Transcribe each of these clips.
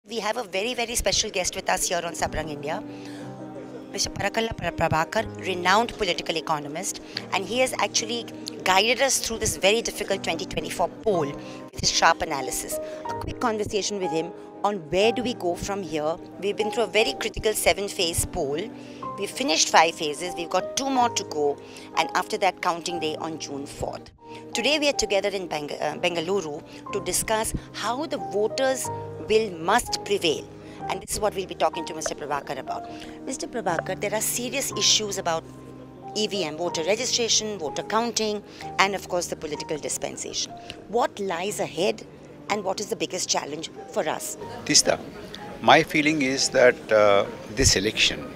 We have a very, very special guest with us here on Sabrang, India. Mr. Perkal, renowned political economist, and he has actually guided us through this very difficult 2024 poll with his sharp analysis. A quick conversation with him on where do we go from here. We've been through a very critical 7-phase poll. We've finished 5 phases, we've got 2 more to go, and after that counting day on June 4th. Today we are together in Bengaluru to discuss how the voters' will must prevail. And this is what we'll be talking to Mr. Prabhakar about. Mr. Prabhakar, there are serious issues about EVM, voter registration, voter counting, and of course the political dispensation. What lies ahead and what is the biggest challenge for us? Tista, my feeling is that this election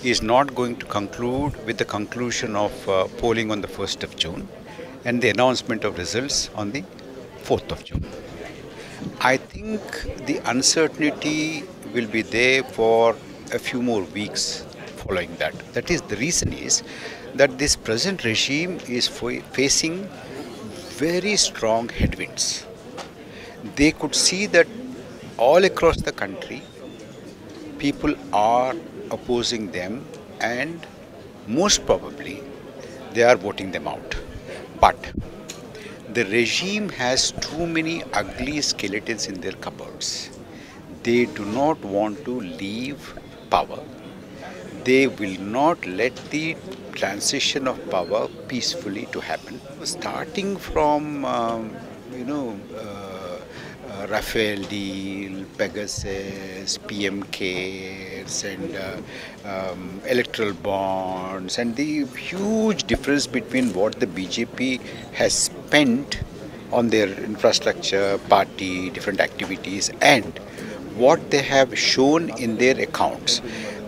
is not going to conclude with the conclusion of polling on the 1st of June and the announcement of results on the 4th of June. I think the uncertainty will be there for a few more weeks following that. That is, the reason is that this present regime is facing very strong headwinds. They could see that all across the country, people are opposing them and most probably they are voting them out. But the regime has too many ugly skeletons in their cupboards. They do not want to leave power. They will not let the transition of power peacefully to happen. Starting from, Rafale deal, Pegasus, PM cares and electoral bonds, and the huge difference between what the BJP has spent on their infrastructure, party, different activities, and what they have shown in their accounts.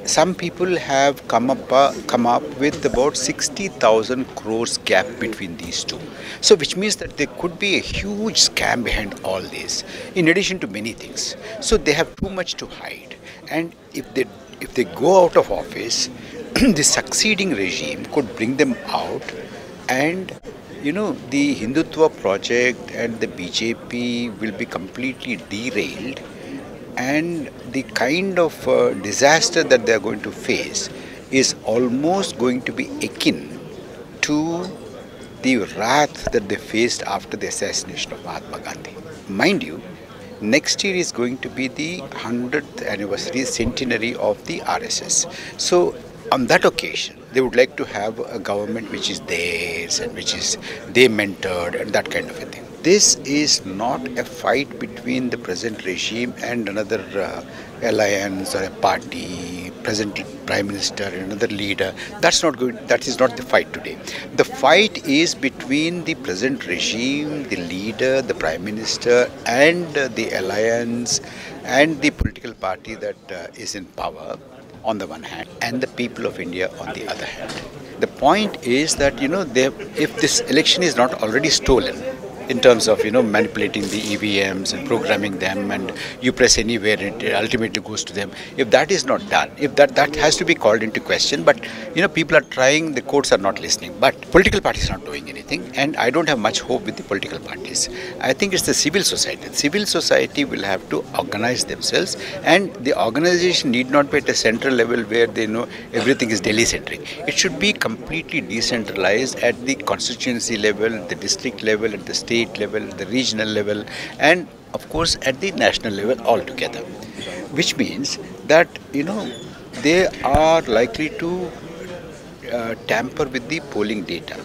Some people have come up with about 60,000 crores gap between these two. So which means that there could be a huge scam behind all this, in addition to many things. So they have too much to hide. And if they go out of office, the succeeding regime could bring them out, and the Hindutva project and the BJP will be completely derailed. And the kind of disaster that they are going to face is almost going to be akin to the wrath that they faced after the assassination of Mahatma Gandhi. Mind you, next year is going to be the 100th anniversary centenary of the RSS. So on that occasion, they would like to have a government which is theirs and which is they mentored and that kind of a thing. This is not a fight between the present regime and another alliance or a party, present prime minister and another leader. That is not the fight today. The fight is between the present regime, the leader, the prime minister, and the alliance and the political party that is in power on the one hand, and the people of India on the other hand. The point is that if this election is not already stolen, in terms of manipulating the EVMs and programming them, and you press anywhere and it ultimately goes to them. If that is not done, if that has to be called into question, but people are trying, the courts are not listening. But political parties are not doing anything, and I don't have much hope with the political parties. I think it's the civil society. The civil society will have to organize themselves, and the organization need not be at a central level where they know everything is Delhi-centric. It should be completely decentralized at the constituency level, the district level, at the state level, the regional level, and of course at the national level altogether. Which means that they are likely to tamper with the polling data.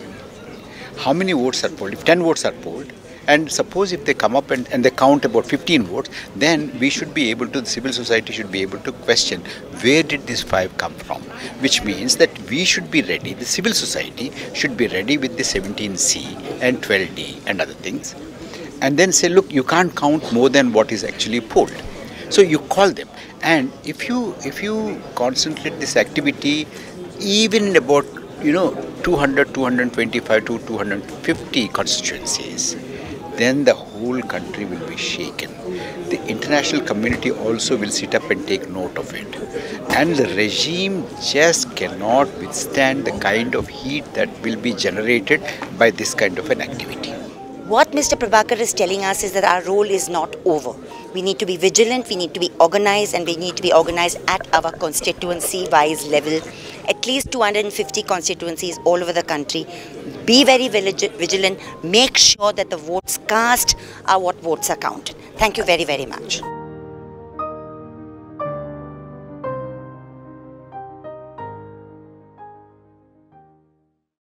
How many votes are polled? If 10 votes are polled, and suppose if they come up and they count about 15 votes, then we should be able to, the civil society should be able to question where did this 5 come from, which means that we should be ready, the civil society should be ready with the 17C and 12D and other things, and then say, look, you can't count more than what is actually polled. So you call them, and if you concentrate this activity even in about 200, 225 to 250 constituencies, then the whole country will be shaken. The international community also will sit up and take note of it. And the regime just cannot withstand the kind of heat that will be generated by this kind of an activity. What Mr. Prabhakar is telling us is that our role is not over. We need to be vigilant, we need to be organized, and we need to be organized at our constituency-wise level. At least 250 constituencies all over the country. Be very vigilant. Make sure that the votes cast are what votes are counted. Thank you very, very much.